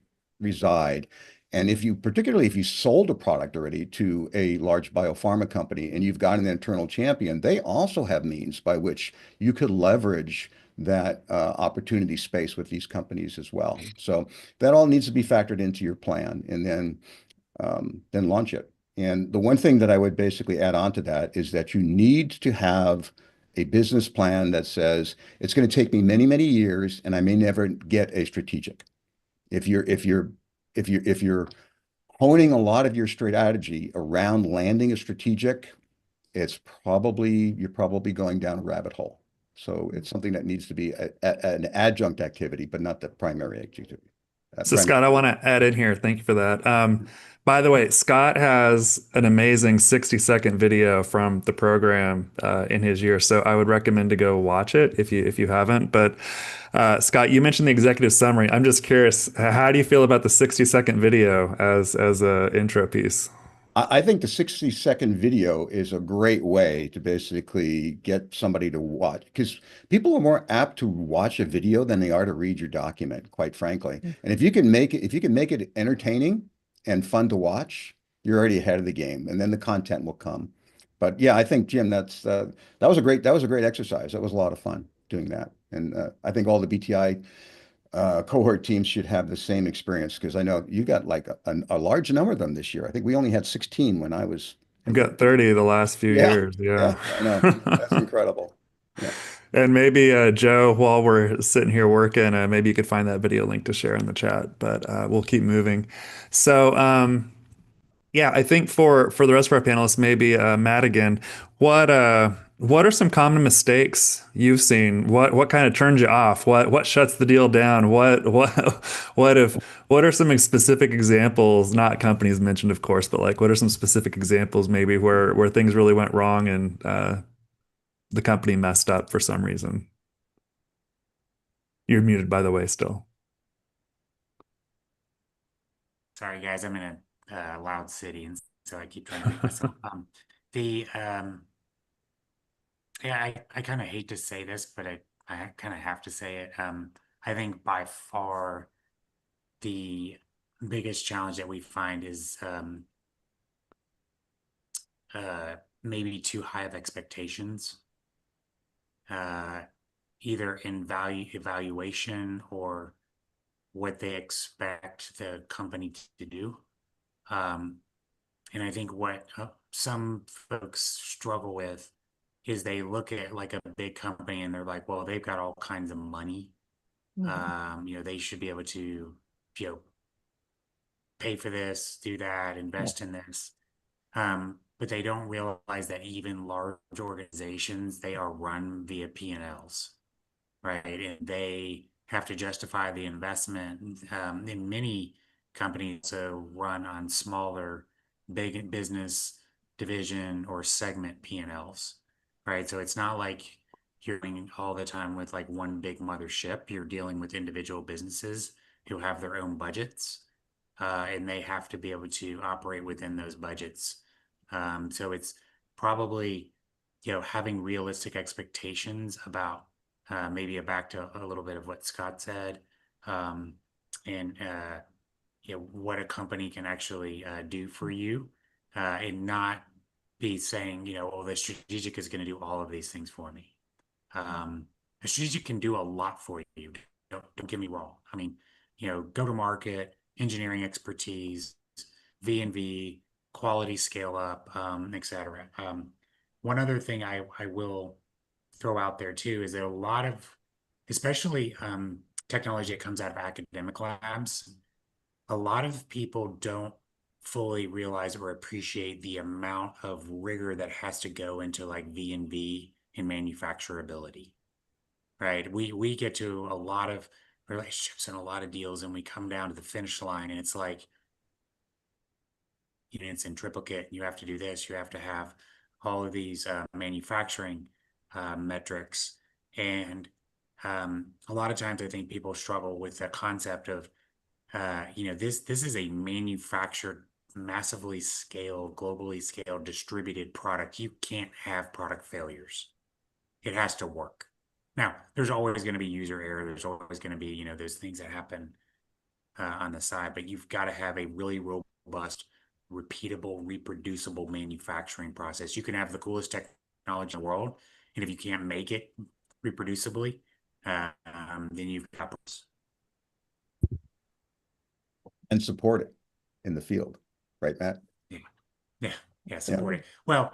reside. And particularly if you sold a product already to a large biopharma company and you've got an internal champion, they also have means by which you could leverage that opportunity space with these companies as well. So that all needs to be factored into your plan, and then launch it. And the one thing that I would basically add on to that is that you need to have a business plan that says it's going to take me many, many years, and I may never get a strategic. If you're honing a lot of your strategy around landing a strategic, you're probably going down a rabbit hole. So it's something that needs to be an adjunct activity, but not the primary activity. So Scott, I want to add in here. Thank you for that. By the way, Scott has an amazing 60-second video from the program in his year, so I would recommend to go watch it if you haven't. But Scott, you mentioned the executive summary. I'm just curious, how do you feel about the 60-second video as a intro piece? I think the 60-second video is a great way to basically get somebody to watch, because people are more apt to watch a video than they are to read your document, quite frankly. And if you can make it entertaining and fun to watch, you're already ahead of the game, and then the content will come. But yeah, I think, Jim, that was a great exercise. That was a lot of fun doing that. And I think all the BTI cohort teams should have the same experience, because I know you got like a large number of them this year. I think we only had 16 when I was. I've got 30 the last few Yeah, years. Yeah. yeah, I know. That's incredible. Yeah. And maybe Joe, while we're sitting here working, maybe you could find that video link to share in the chat, but we'll keep moving. So, yeah, I think for the rest of our panelists, maybe Matt again, what are some common mistakes you've seen? What kind of turns you off? What shuts the deal down? What are some specific examples, not companies mentioned, of course, but like what are some specific examples maybe where things really went wrong and the company messed up for some reason? You're muted, by the way, still. Sorry, guys, I'm in a loud city, and so I keep trying to mute myself. The Yeah, I kind of hate to say this, but I kind of have to say it. I think by far the biggest challenge that we find is maybe too high of expectations, either in value evaluation or what they expect the company to do. And I think what some folks struggle with is they look at like a big company and they're like, well, they've got all kinds of money. They should be able to, pay for this, do that, invest in this. But they don't realize that even large organizations, they are run via P&Ls, right? And they have to justify the investment. In many companies also run on smaller, big business division or segment P&Ls, right? So it's not like you're dealing all the time with like one big mothership. You're dealing with individual businesses who have their own budgets. and they have to be able to operate within those budgets. So it's probably, having realistic expectations about maybe back to a little bit of what Scott said, and what a company can actually do for you, and not be saying, oh, the strategic is going to do all of these things for me. A strategic can do a lot for you. Don't get me wrong. I mean, go to market, engineering expertise, V&V, quality scale up, et cetera. One other thing I will throw out there too is that a lot of, especially technology that comes out of academic labs, a lot of people don't fully realize or appreciate the amount of rigor that has to go into like V&V and manufacturability, right? We get to a lot of relationships and a lot of deals, and we come down to the finish line, and it's like, it's in triplicate. You have to do this. You have to have all of these manufacturing metrics, and a lot of times I think people struggle with the concept of this is a manufactured, massively scaled, globally scaled, distributed product. You can't have product failures. It has to work. Now, there's always going to be user error. There's always going to be, those things that happen on the side, but you've got to have a really robust, repeatable, reproducible manufacturing process. You can have the coolest technology in the world, and if you can't make it reproducibly, then you've got problems. And support it in the field, right, Matt? Yeah, support it. Well,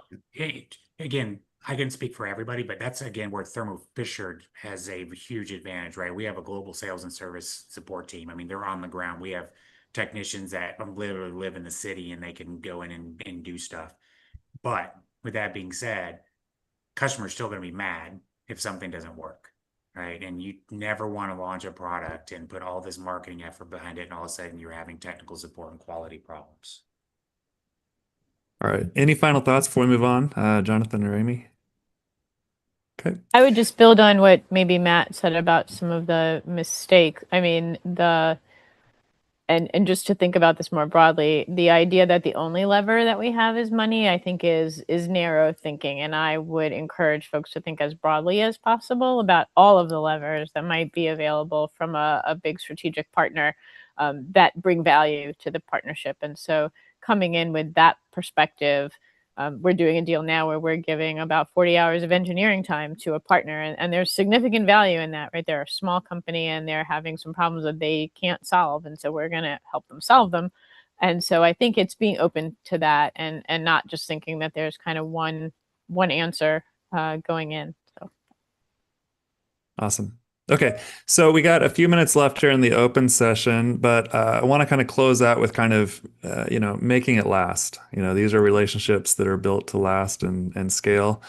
again, I can speak for everybody, but that's again where Thermo Fisher has a huge advantage, right? We have a global sales and service support team. I mean, they're on the ground. We have technicians that literally live in the city, and they can go in and do stuff. But with that being said, customers still going to be mad if something doesn't work, right? And you never want to launch a product and put all this marketing effort behind it, and all of a sudden you're having technical support and quality problems. All right. Any final thoughts before we move on, Jonathan or Amy? Okay. I would just build on what maybe Matt said about some of the mistakes. I mean, and just to think about this more broadly, the idea that the only lever that we have is money, I think is narrow thinking. And I would encourage folks to think as broadly as possible about all of the levers that might be available from a big strategic partner that bring value to the partnership. And so coming in with that perspective, we're doing a deal now where we're giving about 40 hours of engineering time to a partner, and there's significant value in that, right? They're a small company and they're having some problems that they can't solve, and so we're going to help them solve them. And so I think it's being open to that, and not just thinking that there's kind of one answer going in. So Awesome. Okay, so we got a few minutes left here in the open session, but I want to kind of close out with kind of, making it last. These are relationships that are built to last and scale.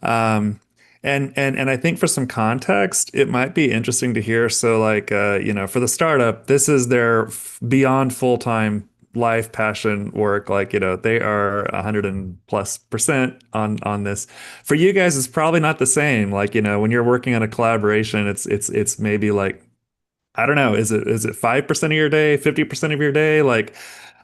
And I think for some context, it might be interesting to hear. So like, for the startup, this is their beyond full-time life passion work. Like, they are 100+ % on this. For you guys, it's probably not the same. Like, when you're working on a collaboration, it's maybe like, I don't know, is it 5% of your day, 50% of your day? Like,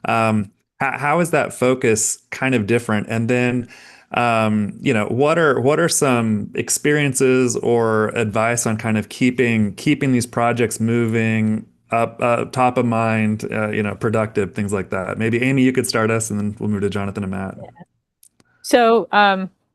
how is that focus kind of different? And then, what are some experiences or advice on kind of keeping these projects moving up, top of mind, productive, things like that? Maybe Amy, you could start us, and then we'll move to Jonathan and Matt. yeah. So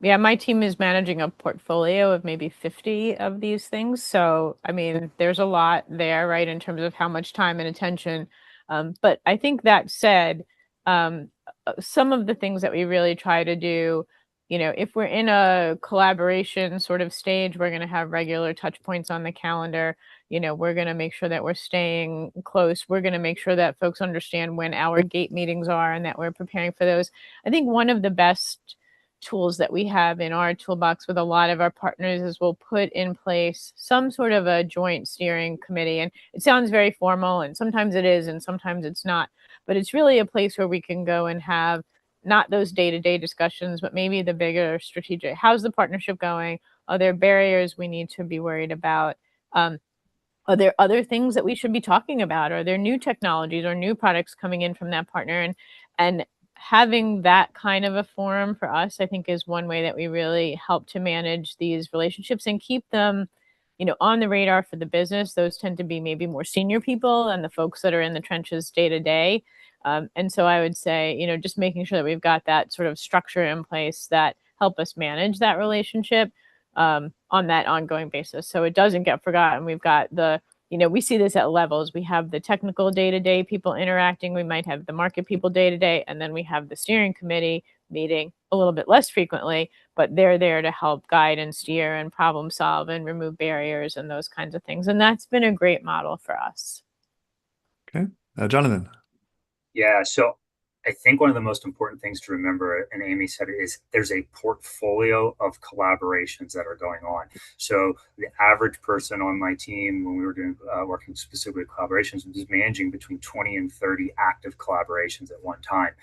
my team is managing a portfolio of maybe 50 of these things. So I mean, there's a lot there, right, in terms of how much time and attention. But I think that said, some of the things that we really try to do, if we're in a collaboration sort of stage, we're going to have regular touch points on the calendar. We're going to make sure that we're staying close. We're going to make sure that folks understand when our gate meetings are and that we're preparing for those. I think one of the best tools that we have in our toolbox with a lot of our partners is we'll put in place some sort of a joint steering committee. And it sounds very formal, and sometimes it is, and sometimes it's not. But it's really a place where we can go and have not those day-to-day discussions, but maybe the bigger strategic. How's the partnership going? Are there barriers we need to be worried about? are there other things that we should be talking about? Are there new technologies or new products coming in from that partner? And having that kind of a forum for us, I think, is one way that we really help to manage these relationships and keep them, on the radar for the business. Those tend to be maybe more senior people and the folks that are in the trenches day to day. And so I would say, just making sure that we've got that sort of structure in place that help us manage that relationship on that ongoing basis. So it doesn't get forgotten. We've got we see this at levels. We have the technical day-to-day people interacting. We might have the market people day-to-day, and then we have the steering committee meeting a little bit less frequently, but they're there to help guide and steer and problem solve and remove barriers and those kinds of things. And that's been a great model for us. Okay. Jonathan. Yeah, so I think one of the most important things to remember, and Amy said it, is there's a portfolio of collaborations that are going on. So the average person on my team, when we were doing working specifically with collaborations, was managing between 20 and 30 active collaborations at one time.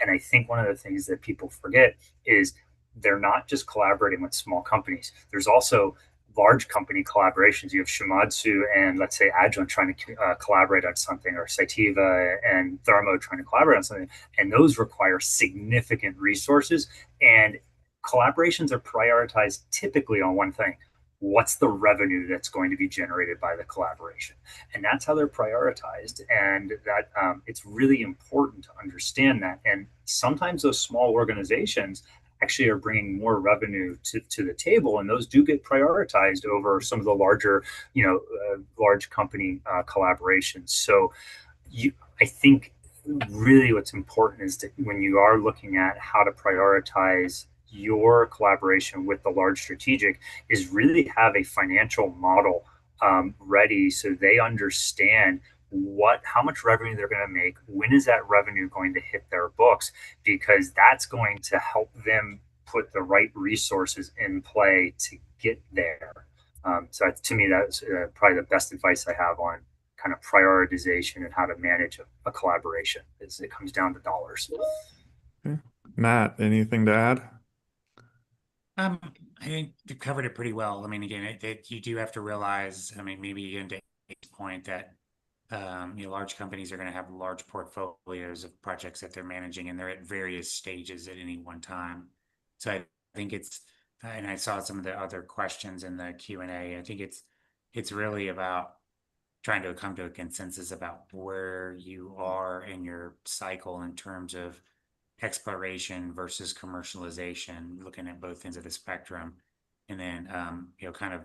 And I think one of the things that people forget is they're not just collaborating with small companies. There's also large company collaborations. You have Shimadzu and, let's say, Agilent trying to collaborate on something, or Cytiva and Thermo trying to collaborate on something, and those require significant resources. And collaborations are prioritized typically on one thing: what's the revenue that's going to be generated by the collaboration? And that's how they're prioritized. And that it's really important to understand that. And sometimes those small organizations actually are bringing more revenue to the table, and those do get prioritized over some of the larger, large company collaborations. So I think really what's important is that when you are looking at how to prioritize your collaboration with the large strategic, is really have a financial model ready, so they understand how much revenue they're going to make, when is that revenue going to hit their books, because that's going to help them put the right resources in play to get there. So to me, that's probably the best advice I have on kind of prioritization and how to manage a collaboration, is it comes down to dollars. Okay. Matt, anything to add? I think you covered it pretty well. I mean, again, you do have to realize, I mean, maybe again to Abe's point, that large companies are going to have large portfolios of projects that they're managing, and they're at various stages at any one time. So I think and I saw some of the other questions in the Q&A. I think it's really about trying to come to a consensus about where you are in your cycle in terms of exploration versus commercialization, looking at both ends of the spectrum, and then kind of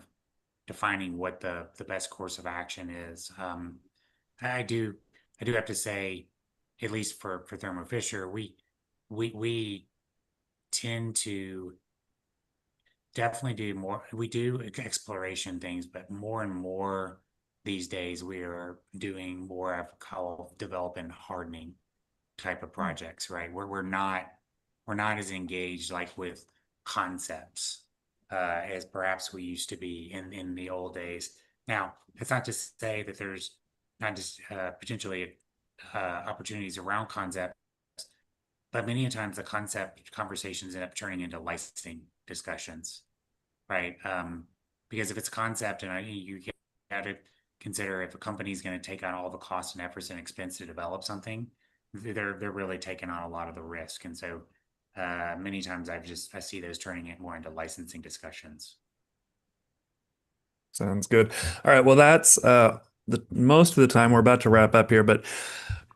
defining what the best course of action is. I do have to say, at least for Thermo Fisher, we tend to definitely do more. We do exploration things, but more and more these days we are doing more of call develop and hardening type of projects, right? Where we're not as engaged like with concepts as perhaps we used to be in the old days. Now, that's not to say that there's not just potentially opportunities around concepts, but many times the concept conversations end up turning into licensing discussions, right? Because if it's a concept, and you got to consider, if a company's going to take on all the costs and efforts and expense to develop something, they're really taking on a lot of the risk. And so many times I see those turning it more into licensing discussions. Sounds good. All right. Well, that's most of the time. We're about to wrap up here, but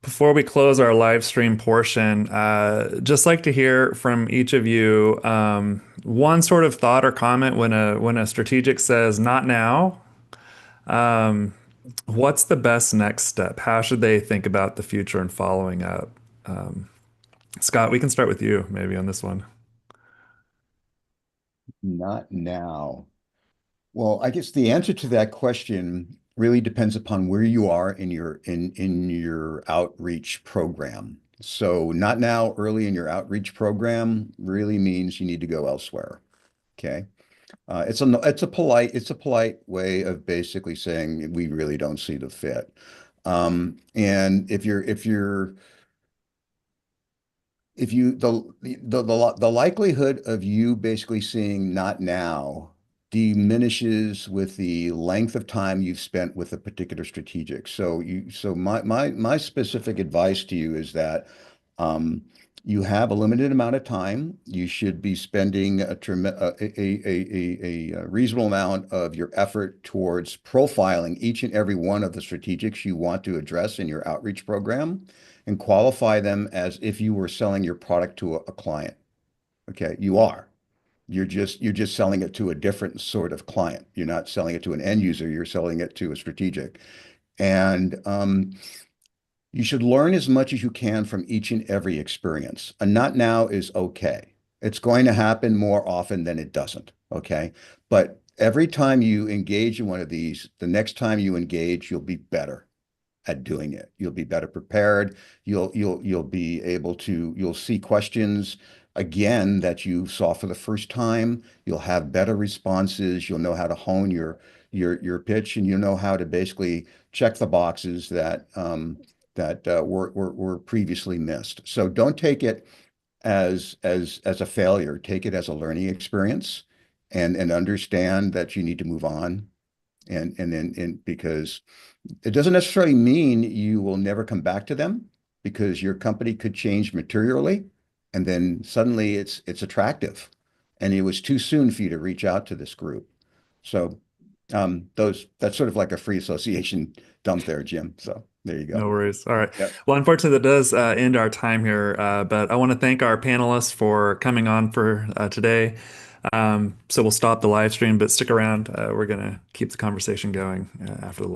before we close our live stream portion, just like to hear from each of you one sort of thought or comment when a strategic says "not now." What's the best next step? How should they think about the future and following up? Scott, we can start with you maybe on this one. Not now. Well, I guess the answer to that question really depends upon where you are in your outreach program. So not now, early in your outreach program really means you need to go elsewhere. Okay. It's a polite way of basically saying we really don't see the fit. And the likelihood of you basically seeing not now diminishes with the length of time you've spent with a particular strategic. So my specific advice to you is that you have a limited amount of time. You should be spending a reasonable amount of your effort towards profiling each and every one of the strategics you want to address in your outreach program and qualify them as if you were selling your product to a client. Okay, you are. You're just selling it to a different sort of client. You're not selling it to an end user. You're selling it to a strategic. And you should learn as much as you can from each and every experience. A not now is okay. It's going to happen more often than it doesn't. Okay. But every time you engage in one of these, the next time you engage, you'll be better at doing it. You'll be better prepared. You'll be able to, you'll see questions again that you saw for the first time. You'll have better responses. You'll know how to hone your pitch, and you'll know how to basically check the boxes that were previously missed. So don't take it as a failure. Take it as a learning experience, and understand that you need to move on. And because it doesn't necessarily mean you will never come back to them, because your company could change materially, and then suddenly it's attractive, and it was too soon for you to reach out to this group. So that's sort of like a free association dump there, Jim. So there you go. No worries. All right. Yep. Well, unfortunately, that does end our time here. But I want to thank our panelists for coming on for today. So we'll stop the live stream, but stick around. We're going to keep the conversation going after the live.